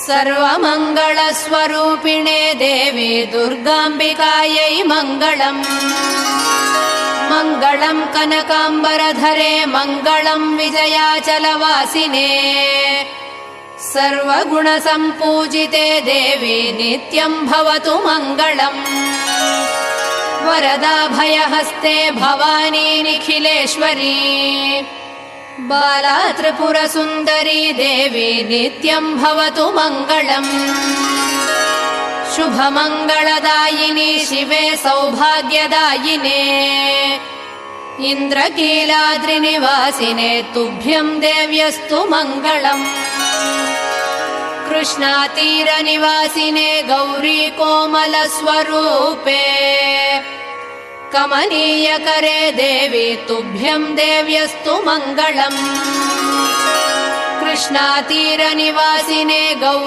सर्वमङ्गलस्वरूपिणे देवी दुर्गाम्बिकायै मङ्गलम्। मङ्गलम् कनकाम्बरधरे मङ्गलम् विजयाचलवासिने। सर्वगुणसम्पूजिते देवी नित्यम् भवतु मङ्गलम्। वरदाभयहस्ते भवानी निखिलेश्वरी। बाला त्रिपुरसुन्दरी देवी नित्यम् भवतु मङ्गलम्। शुभमङ्गलदायिनी शिवे सौभाग्यदायिने। इन्द्रकीलाद्रिनिवासिने तुभ्यम् देव्यस्तु मङ्गलम्। कृष्णातीरनिवासिने गौरी कोमलस्वरूपे। कमनीयकरे देवी तुभ्यम् देव्यस्तु मङ्गलम्। कृष्णातीरनिवासिने गौरी